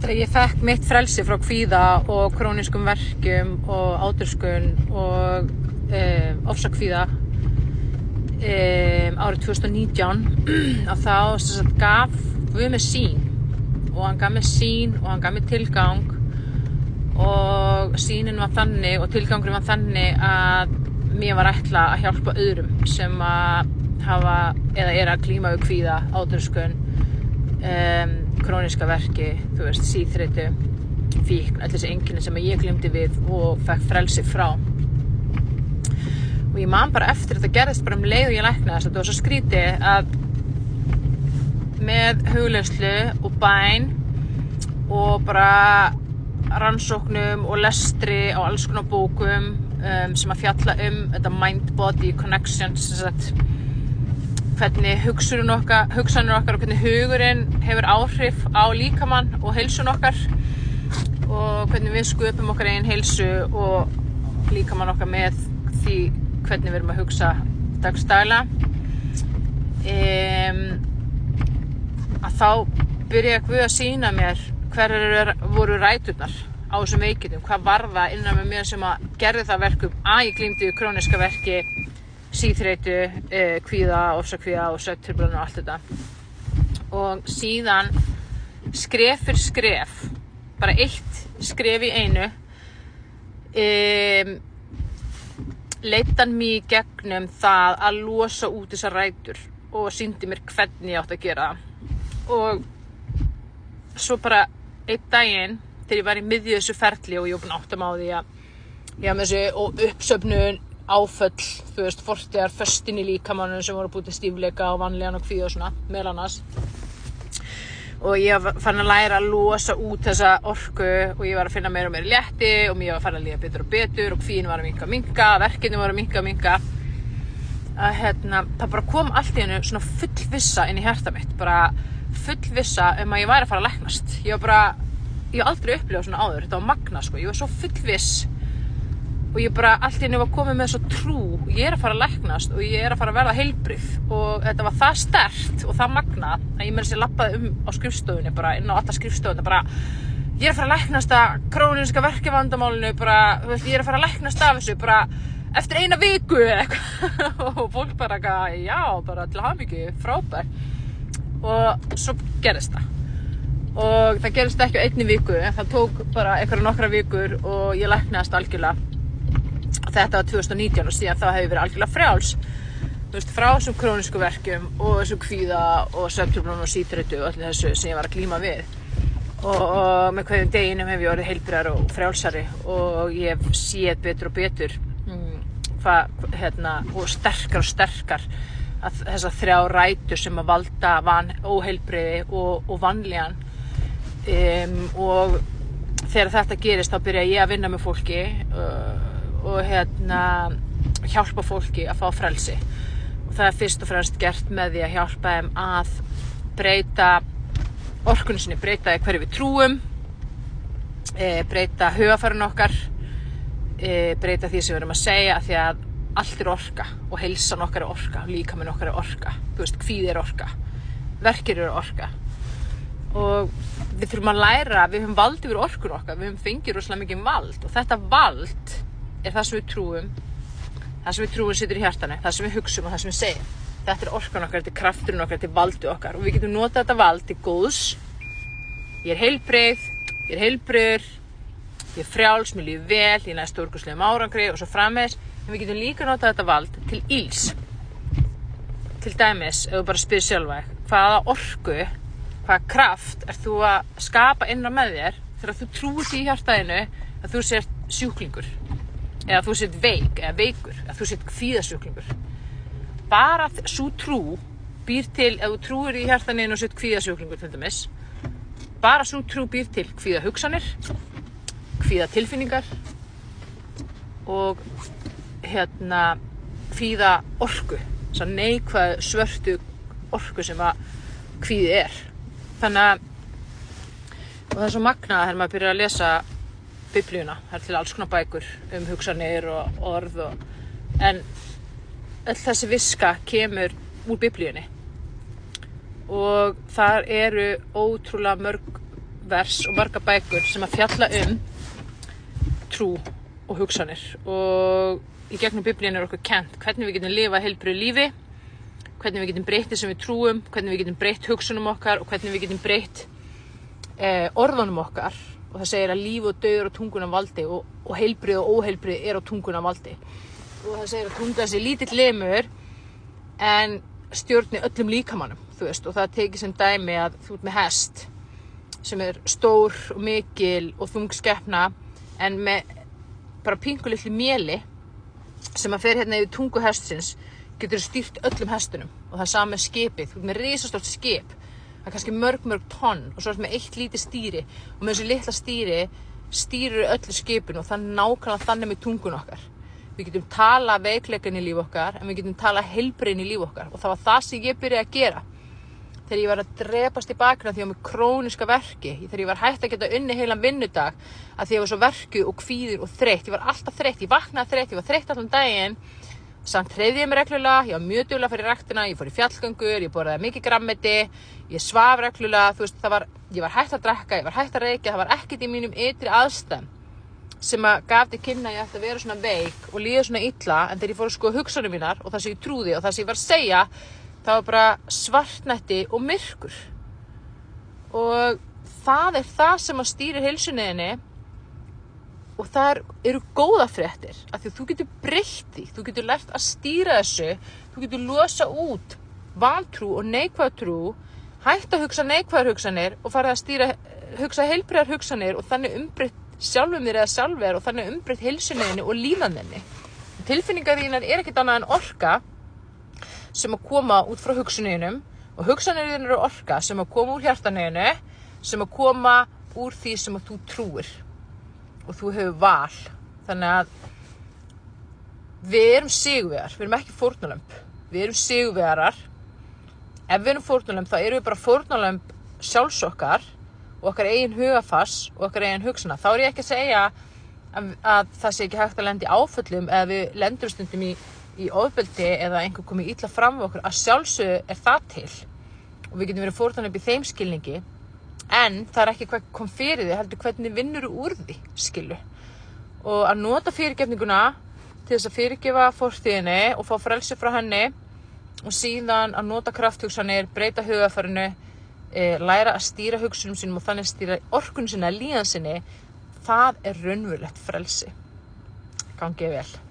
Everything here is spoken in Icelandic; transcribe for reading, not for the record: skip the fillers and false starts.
Þegar ég fekk mitt frelsi frá kvíða og krónískum verkjum og átröskun og ofsakvíða árið 2019 að þá sem sagt gaf Guð mér sýn og hann gaf mér sýn og hann gaf mér tilgang og sýnin var þannig og tilgangurinn var þannig að mér var ætlað að hjálpa öðrum sem að hafa eða er að glíma við kvíða, átröskun, króníska verki, þú veist, síþreytu, fíkn, öll þessi einkenni sem ég glímdi við og fekk frelsi frá. Og ég man bara eftir þetta gerðist bara leið og ég læknaðist. Þetta var svo skrítið að með hugleiðslu og bæn og bara rannsóknum og lestri á alls konar bókum sem að fjalla þetta mind-body connection, sem sagt hvernig hugsanir okkar og hvernig hugurinn hefur áhrif á líkamann og heilsun okkar og hvernig við sköpum okkar eigin heilsu og líkamann okkar með því hvernig við erum að hugsa dagsdaglega. Að þá byrjaði Guð að sýna mér hverjar voru ræturnar á þessum veikindum, hvað var það innan með mér sem að gerði það verkum að ég glímdi við króníska verki, síþreytu, kvíða, ofsakvíða og svefntruflanir og allt þetta. Og síðan skref fyrir skref, bara eitt skref í einu, leiddi hann mig í gegnum það að losa út þessar rætur og sýndi mér hvernig ég átti að gera það. Og svo bara einn daginn þegar ég var í miðju þessu ferli og ég var búin að átta mig á því að ég var með þessu og uppsöfnun, áföll, þú veist, fortíðar föstin í líkamannum sem voru búið til stífleika og vanlíðan og kvíða og svona, meðal annars. Og ég var farin að læra að losa út þessa orku og ég var að finna meira og meira létti og ég var farin að líða betur og betur og kvíðin var að minnka, verkefni var að minnka. Að það bara kom allt í einu svona fullvissa inn í hjarta mitt, bara fullvissa að ég væri að fara að læknast. Ég hef aldrei upplifað svona áður, þetta var magnað sko, ég var svo fullviss og ég bara allt í einu var komið með svo trú, ég er að fara að læknast og ég er að fara að verða heilbrigð og þetta var það sterkt og það magnað að ég meira að segja labbaði á skrifstofunni, bara inn á alla skrifstofunni, bara ég er að fara að læknast að króníska verkjavandamálinu, bara, þú veist, ég er að fara að læknast af þessu, bara eftir 1 viku eða eitthvað og fólk bara eitthvað, já, bara til hamingju, frábær. Og svo gerðist það. Og það gerðist ekki á 1 viku, það tók bara nokkrar vikur og ég læknaðist algjörlega. Þetta var 2019 og síðan þá hefur verið algjörlega frjáls. Þú veist, frá þessum krónísku verkjum og þessum kvíða og svefntruflunum og síþreytu og öllu þessu sem ég var að glíma við. Og með hverjum deginum hef ég orðið heilbrigðari og frjálsari og ég hef séð betur og betur og sterkar að þessar 3 rætur sem að valda óheilbrigði og vanlíðan. Og þegar þetta gerist þá byrja ég að vinna með fólki og hjálpa fólki að fá frelsi og það fyrst og fremst gert með því að hjálpa þeim að breyta orkunni sinni, breyta hverju við trúum, breyta hugarfarinu okkar, breyta því sem við erum að segja, því að allt er orka og heilsan okkar er orka, líkaminn okkar er orka, þú veist, kvíði er orka, verkir eru orka og við þurfum að læra, við höfum vald yfir orkun okkar, við höfum fengið rosalega mikið vald og þetta vald er það sem við trúum situr í hjartanu, það sem við hugsum og það sem við segjum. Þetta er orkan okkar, þetta er krafturinn okkar, þetta er valdu okkar og við getum notað þetta vald til góðs. Ég er heilbrigð, ég er heilbrigður, ég er frjáls, mér líður vel, ég næ stórkostlegum árangri og svo framvegis. En við getum líka notað þetta vald til ills. Til dæmis, ef þú bara spyrir sjálfa þig, hvaða orku, hvaða kraft ert þú að skapa innra með þér þegar þú trúir því í hjartaðinu að þú sért sjúklingur eða þú sért veik eða veikur eða þú sért kvíðasjúklingur. Bara sú trú býr til, ef þú trúir í hjartaðinu og sért kvíðasjúklingur til dæmis, bara sú trú býr til kvíðahugsanir, kvíðatilfinningar og kvíðaorku, svo neikvæð svörtu orku sem að kvíði er. Þannig að, og það er svo magnað þegar maður byrjar að lesa Biblíuna, það er til alls konar bækur hugsanir og orð en öll þessi viska kemur úr Biblíunni og þar eru ótrúlega mörg vers og margar bækur sem að fjalla trú og hugsanir og í gegnum biblíunni okkur kennt hvernig við getum lifað heilbrigðu lífi, hvernig við getum breytt því sem við trúum, hvernig við getum breytt hugsunum okkar og hvernig við getum breytt orðunum okkar. Og það segir að líf og dauður á tungunum valdi og heilbrigð og óheilbrigð á tungunum valdi. Og það segir að tunga sé lítill limur en stjórni öllum líkamannum, þú veist. Og það tekið sem dæmi að þú ert með hest sem stór og mikil og þung skepna en með bara pingulitlu méli sem að fer hérna yfir tungu hestsins getur stýrt öllum hestunum. Og það er sama með skipið, þú ert með risastórt skip. Það er kannski mörg tonn og svo er með eitt lítið stýri og með þessu litla stýri stýrir öllu skipinu og það er nákvæmlega þannig með tungun okkar. Við getum tala veikleikan í líf okkar en við getum tala heilbrigðin í líf okkar og það var það sem ég byrjaði að gera þegar ég var að drepast í bakgrunn því ég var með króníska verki, þegar ég var hætt að geta unni heilan vinnudag að því ég var svo verkuð og kvíður og þreytt, ég var alltaf þreytt, ég vaknaði þreytt, ég var þreytt allan daginn. Samt hreyfði ég mig reglulega, ég var mjög dugleg að fara í ræktina, ég fór í fjallgöngur, ég borðaði mikið grammeti, ég svaf reglulega, þú veist, ég var hætt að drekka, ég var hætt að reykja, það var ekkert í mínum ytri aðstæðum sem að gaf til kynna að ég ætti að vera svona veik og líða svona illa, en þegar ég fór að skoða hugsanir mínar og það sem ég trúði og það sem ég var að segja, það var bara svartnætti og myrkur. Og það er það sem að stýrir heilsunniðinni. Og það eru góða fréttir, af því að þú getur breytt því, þú getur lært að stýra þessu, þú getur losa út vantrú og neikvæða trú, hætt að hugsa neikvæðar hugsanir og fara að hugsa heilbrigðar hugsanir og þannig umbreytt sjálfum þér eða sjálfur og þannig umbreytt heilsunniðinni og líðaninni. Tilfinningar þínar ekkert annað en orka sem að koma út frá hugsunniðinum og hugsanir þínar eru orka sem að koma úr hjartaniðinu, sem að koma úr því sem að þú trúir. Og þú hefur val. Þannig að við erum sigurvegarar, við erum ekki fórnarlömb. Við erum sigurvegarar. Ef við erum fórnarlömb, þá erum við bara fórnarlömb sjálfs okkar og okkar eigin hugafass og okkar eigin hugsana. Þá er ég ekki að segja að það sé ekki hægt að lenda í áföllum eða við lendum stundum í ofbeldi eða einhver komið illa fram við okkur. Að sjálfsögðu það til. Og við getum verið fórnarlömb í þeim skilningi. En það er ekki hvað kom fyrir því, heldur hvernig vinnur úr því, skilu. Og að nota fyrirgefninguna til þess að fyrirgefa fortíðinni og fá frelsi frá henni og síðan að nota krafthugsanir, breyta hugarfarinu, læra að stýra hugsunum sínum og þannig stýra orkunum sinni, líðan sinni, það er raunverulegt frelsi. Gangi vel.